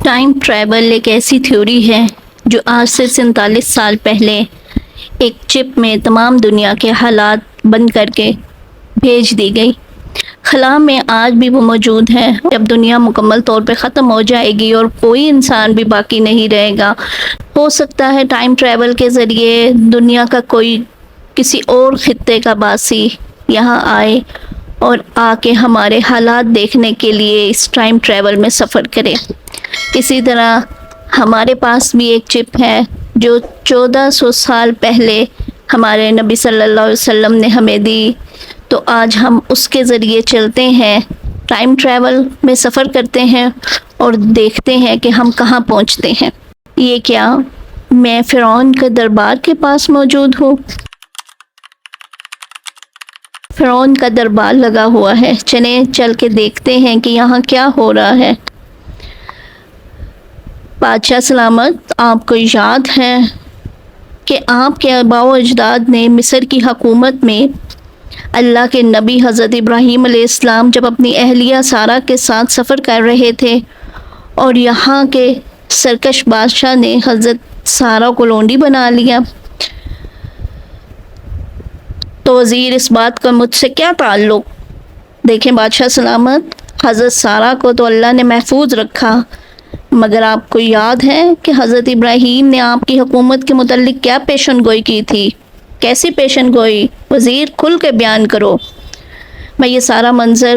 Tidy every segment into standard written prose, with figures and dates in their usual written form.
Time travel ایک ایسی theory ہے جو آج سے 47 سال پہلے ایک چپ میں تمام دنیا کے حالات بند کر کے بھیج دی گئی۔ خلا میں آج بھی وہ موجود ہے۔ جب دنیا مکمل طور پہ ختم ہو جائے گی اور کوئی انسان بھی باقی نہیں رہے گا، ہو سکتا ہے ٹائم ٹریول کے ذریعے دنیا کا کوئی کسی اور خطے کا باسی یہاں آئے اور آ کے ہمارے حالات دیکھنے کے لیے اس ٹائم ٹریول میں سفر کرے۔ اسی طرح ہمارے پاس بھی ایک چپ ہے جو 1400 سال پہلے ہمارے نبی صلی اللہ علیہ وسلم نے ہمیں دی، تو آج ہم اس کے ذریعے چلتے ہیں، ٹائم ٹریول میں سفر کرتے ہیں اور دیکھتے ہیں کہ ہم کہاں پہنچتے ہیں۔ یہ کیا میں فرعون کے دربار کے پاس موجود ہوں؟ فرعون کا دربار لگا ہوا ہے، چلیں چل کے دیکھتے ہیں کہ یہاں کیا ہو رہا ہے۔ بادشاہ سلامت، آپ کو یاد ہے کہ آپ کے آباء و اجداد نے مصر کی حکومت میں اللہ کے نبی حضرت ابراہیم علیہ السلام جب اپنی اہلیہ سارہ کے ساتھ سفر کر رہے تھے اور یہاں کے سرکش بادشاہ نے حضرت سارہ کو لونڈی بنا لیا، تو وزیر اس بات کا مجھ سے کیا تعلق؟ دیکھیں بادشاہ سلامت، حضرت سارہ کو تو اللہ نے محفوظ رکھا، مگر آپ کو یاد ہے کہ حضرت ابراہیم نے آپ کی حکومت کے متعلق کیا پیشن گوئی کی تھی؟ کیسی پیشن گوئی؟ وزیر کھل کے بیان کرو۔ میں یہ سارا منظر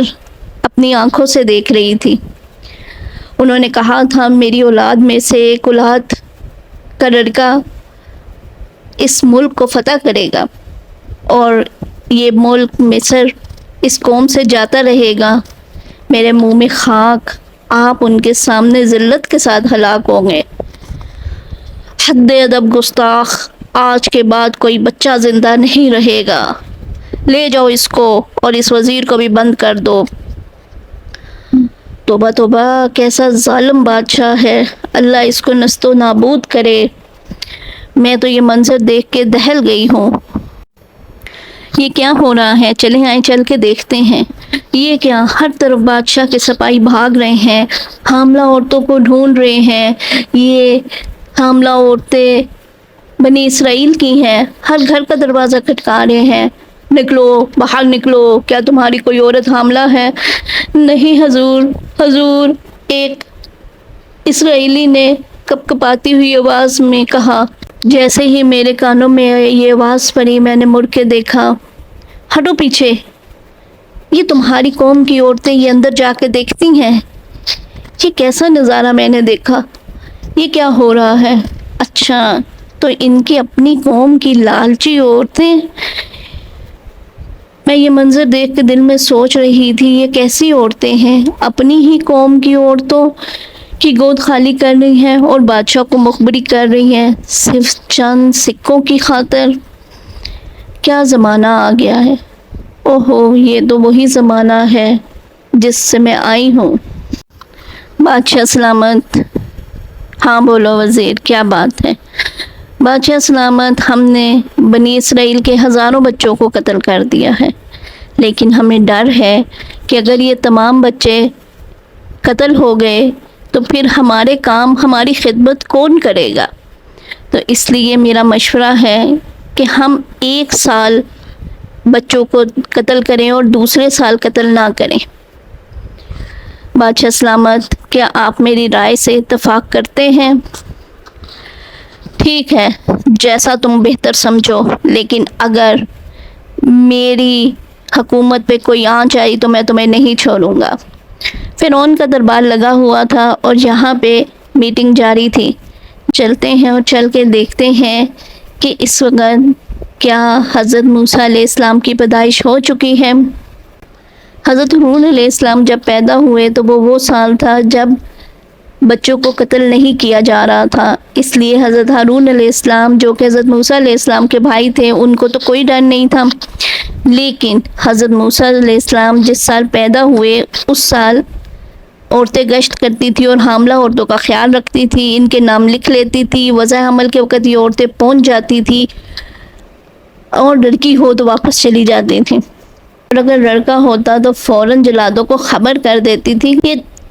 اپنی آنکھوں سے دیکھ رہی تھی۔ انہوں نے کہا تھا میری اولاد میں سے ایک اولاد کا لڑکا اس ملک کو فتح کرے گا اور یہ ملک مصر اس قوم سے جاتا رہے گا، میرے منہ میں خاک، آپ ان کے سامنے ذلت کے ساتھ ہلاک ہوں گے۔ حد ادب گستاخ، آج کے بعد کوئی بچہ زندہ نہیں رہے گا، لے جاؤ اس کو اور اس وزیر کو بھی بند کر دو۔ توبہ توبہ، کیسا ظالم بادشاہ ہے، اللہ اس کو نست و نابود کرے۔ میں تو یہ منظر دیکھ کے دہل گئی ہوں۔ یہ کیا ہو رہا ہے؟ چلیں آئیں چل کے دیکھتے ہیں۔ یہ کیا، ہر طرف بادشاہ کے سپاہی بھاگ رہے ہیں، حاملہ عورتوں کو ڈھونڈ رہے ہیں۔ یہ حاملہ عورتیں بنی اسرائیل کی ہیں، ہر گھر کا دروازہ کھٹکا رہے ہیں، نکلو باہر نکلو، کیا تمہاری کوئی عورت حاملہ ہے؟ نہیں حضور، حضور، ایک اسرائیلی نے کپکپاتی ہوئی آواز میں کہا۔ جیسے ہی میرے کانوں میں یہ آواز پڑی، میں نے مڑ کے دیکھا۔ ہٹو پیچھے، یہ تمہاری قوم کی عورتیں یہ اندر جا کے دیکھتی ہیں۔ یہ کیسا نظارہ میں نے دیکھا، یہ کیا ہو رہا ہے؟ اچھا، تو ان کی اپنی قوم کی لالچی عورتیں۔ میں یہ منظر دیکھ کے دل میں سوچ رہی تھی یہ کیسی عورتیں ہیں، اپنی ہی قوم کی عورتوں کی گود خالی کر رہی ہیں اور بادشاہ کو مخبری کر رہی ہیں صرف چند سکوں کی خاطر۔ کیا زمانہ آ گیا ہے، اوہو، یہ تو وہی زمانہ ہے جس سے میں آئی ہوں۔ بادشاہ سلامت، ہاں بولو وزیر، کیا بات ہے؟ بادشاہ سلامت، ہم نے بنی اسرائیل کے ہزاروں بچوں کو قتل کر دیا ہے، لیکن ہمیں ڈر ہے کہ اگر یہ تمام بچے قتل ہو گئے تو پھر ہمارے کام، ہماری خدمت کون کرے گا؟ تو اس لیے میرا مشورہ ہے کہ ہم ایک سال بچوں کو قتل کریں اور دوسرے سال قتل نہ کریں۔ بادشاہ سلامت، کیا آپ میری رائے سے اتفاق کرتے ہیں؟ ٹھیک ہے، جیسا تم بہتر سمجھو، لیکن اگر میری حکومت پہ کوئی آنچ آئی تو میں تمہیں نہیں چھوڑوں گا۔ فرعون کا دربار لگا ہوا تھا اور یہاں پہ میٹنگ جاری تھی۔ چلتے ہیں اور چل کے دیکھتے ہیں کہ اس وقت کیا حضرت موسیٰ علیہ السلام کی پیدائش ہو چکی ہے۔ حضرت ہارون علیہ السلام جب پیدا ہوئے تو وہ سال تھا جب بچوں کو قتل نہیں کیا جا رہا تھا، اس لیے حضرت ہارون علیہ السلام جو کہ حضرت موسیٰ علیہ السلام کے بھائی تھے، ان کو تو کوئی ڈر نہیں تھا، لیکن حضرت موسیٰ علیہ السلام جس سال پیدا ہوئے اس سال عورتیں گشت کرتی تھی اور حاملہ عورتوں کا خیال رکھتی تھی، ان کے نام لکھ لیتی تھی، وضع حمل کے وقت یہ عورتیں پہنچ جاتی تھی اور لڑکی ہو تو واپس چلی جاتی تھی، اور اگر لڑکا ہوتا تو فوراً جلادوں کو خبر کر دیتی تھی۔ یہ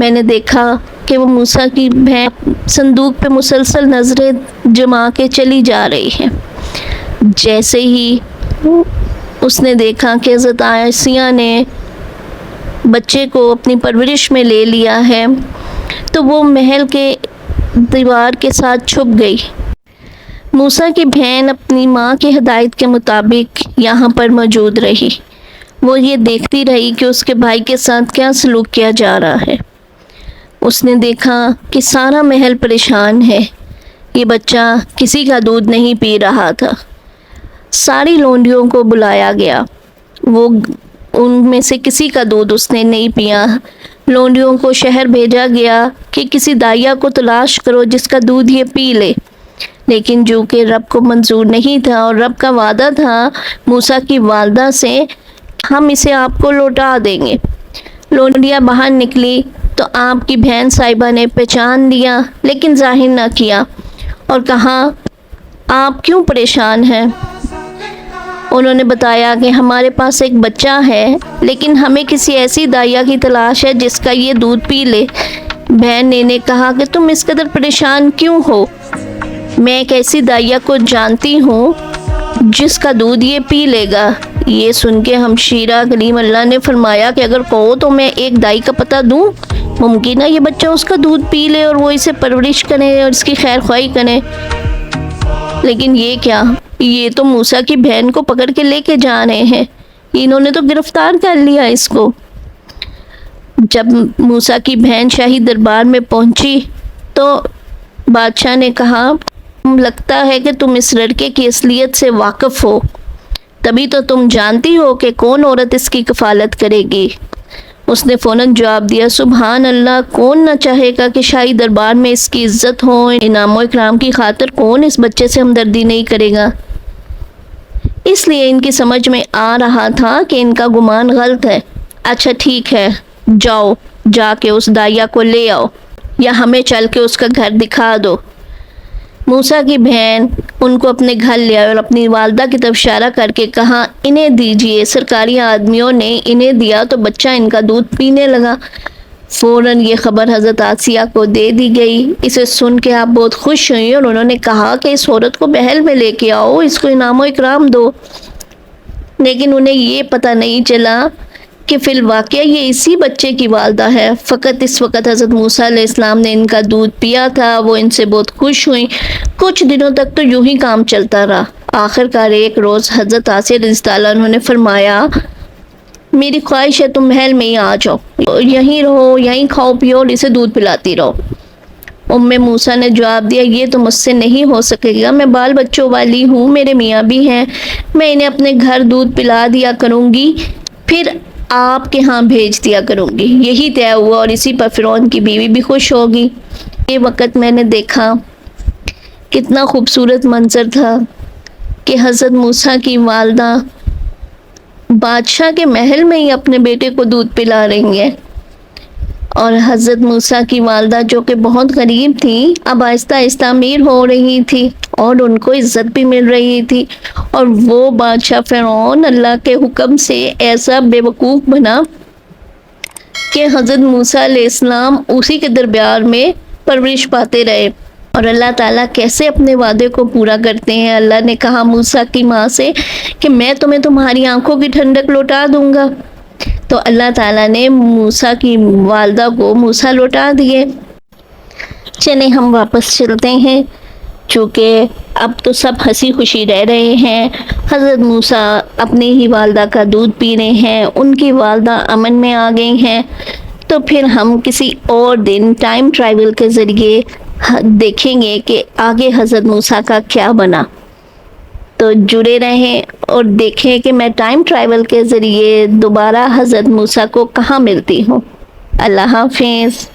میں نے دیکھا کہ وہ موسیٰ کی بہن صندوق پہ مسلسل نظریں جما کے چلی جا رہی ہے۔ جیسے ہی اس نے دیکھا کہ حضرت آسیہ نے بچے کو اپنی پرورش میں لے لیا ہے تو وہ محل کے دیوار کے ساتھ چھپ گئی۔ موسیٰ کی بہن اپنی ماں کی ہدایت کے مطابق یہاں پر موجود رہی۔ وہ یہ دیکھتی رہی کہ اس کے بھائی کے ساتھ کیا سلوک کیا جا رہا ہے۔ اس نے دیکھا کہ سارا محل پریشان ہے۔ یہ بچہ کسی کا دودھ نہیں پی رہا تھا۔ ساری لونڈیوں کو بلایا گیا، وہ ان میں سے کسی کا دودھ اس نے نہیں پیا۔ لونڈیوں کو شہر بھیجا گیا کہ کسی دائیا کو تلاش کرو جس کا دودھ یہ پی لے، لیکن جو کہ رب کو منظور نہیں تھا، اور رب کا وعدہ تھا موسیٰ کی والدہ سے، ہم اسے آپ کو لوٹا دیں گے۔ لونڈیاں باہر نکلی تو آپ کی بہن صاحبہ نے پہچان لیا لیکن ظاہر نہ کیا اور کہا آپ کیوں پریشان ہیں؟ انہوں نے بتایا کہ ہمارے پاس ایک بچہ ہے لیکن ہمیں کسی ایسی دائیا کی تلاش ہے جس کا یہ دودھ پی لے۔ بہن نے کہا کہ تم اس قدر پریشان کیوں ہو؟ میں ایک ایسی دائیا کو جانتی ہوں جس کا دودھ یہ پی لے گا۔ یہ سن کے ہمشیرہ کلیم اللہ نے فرمایا کہ اگر کہو تو میں ایک دائی کا پتہ دوں، ممکن ہے یہ بچہ اس کا دودھ پی لے اور وہ اسے پرورش کرے اور اس کی خیر خواہی کرے۔ لیکن یہ کیا، یہ تو موسیٰ کی بہن کو پکڑ کے لے کے جا رہے ہیں، انہوں نے تو گرفتار کر لیا اس کو۔ جب موسیٰ کی بہن شاہی دربار میں پہنچی تو بادشاہ نے کہا لگتا ہے کہ تم اس لڑکے کی اصلیت سے واقف ہو، تبھی تو تم جانتی ہو کہ کون عورت اس کی کفالت کرے گی۔ اس نے فوراً جواب دیا سبحان اللہ، کون نہ چاہے گا کہ شاہی دربار میں اس کی عزت ہو، انعام و اکرام کی خاطر کون اس بچے سے ہمدردی نہیں کرے گا۔ اس لیے ان کی سمجھ میں آ رہا تھا کہ ان کا گمان غلط ہے۔ اچھا ٹھیک ہے، جاؤ جا کے اس دائیا کو لے آؤ یا ہمیں چل کے اس کا گھر دکھا دو۔ موسیٰ کی بہن ان کو اپنے گھر لے آئے اور اپنی والدہ کی طرف اشارہ کر کے کہا انہیں دیجئے۔ سرکاری آدمیوں نے انہیں دیا تو بچہ ان کا دودھ پینے لگا۔ فوراً یہ خبر حضرت آسیہ کو دے دی گئی۔ اسے سن کے آپ بہت خوش ہوئی اور انہوں نے کہا کہ اس عورت کو محل میں لے کے آؤ، اس کو انعام و اکرام دو۔ لیکن انہیں یہ پتہ نہیں چلا کہ فی الواقع یہ اسی بچے کی والدہ ہے۔ فقط اس وقت حضرت موسیٰ علیہ السلام نے ان کا دودھ پیا تھا، وہ ان سے بہت خوش ہوئیں۔ کچھ دنوں تک تو یوں ہی کام چلتا رہا۔ آخر کار ایک روز حضرت آسیہ رضی اللہ عنہ نے فرمایا میری خواہش ہے تم محل میں ہی آ جاؤ، یہیں رہو، یہیں کھاؤ پیو اور اسے دودھ پلاتی رہو۔ موسیٰ نے جواب دیا یہ تو مجھ سے نہیں ہو سکے گا، میں بال بچوں والی ہوں، میرے میاں بھی ہیں، میں انہیں اپنے گھر دودھ پلا دیا کروں گی، پھر آپ کے ہاں بھیج دیا کروں گی۔ یہی طے ہوا اور اسی پر فرعون کی بیوی بھی خوش ہوگی۔ یہ وقت میں نے دیکھا کتنا خوبصورت منظر تھا کہ حضرت موسیٰ کی والدہ بادشاہ کے محل میں ہی اپنے بیٹے کو دودھ پلا رہی ہیں، اور حضرت موسیٰ کی والدہ جو کہ بہت غریب تھی اب آہستہ آہستہ امیر ہو رہی تھی اور ان کو عزت بھی مل رہی تھی، اور وہ بادشاہ فرعون اللہ کے حکم سے ایسا بے وقوف بنا کہ حضرت موسیٰ علیہ السلام اسی کے دربار میں پرورش پاتے رہے۔ اور اللہ تعالیٰ کیسے اپنے وعدے کو پورا کرتے ہیں۔ اللہ نے کہا موسیٰ کی ماں سے کہ میں تمہیں تمہاری آنکھوں کی ٹھنڈک لوٹا دوں گا، تو اللہ تعالیٰ نے موسیٰ کی والدہ کو موسیٰ لوٹا دیے۔ چلیں ہم واپس چلتے ہیں، چونکہ اب تو سب ہنسی خوشی رہ رہے ہیں۔ حضرت موسیٰ اپنی ہی والدہ کا دودھ پی رہے ہیں، ان کی والدہ امن میں آ گئی ہیں۔ تو پھر ہم کسی اور دن ٹائم ٹریول کے ذریعے دیکھیں گے کہ آگے حضرت موسیٰ کا کیا بنا۔ تو جڑے رہیں اور دیکھیں کہ میں ٹائم ٹریول کے ذریعے دوبارہ حضرت موسیٰ کو کہاں ملتی ہوں۔ اللہ حافظ۔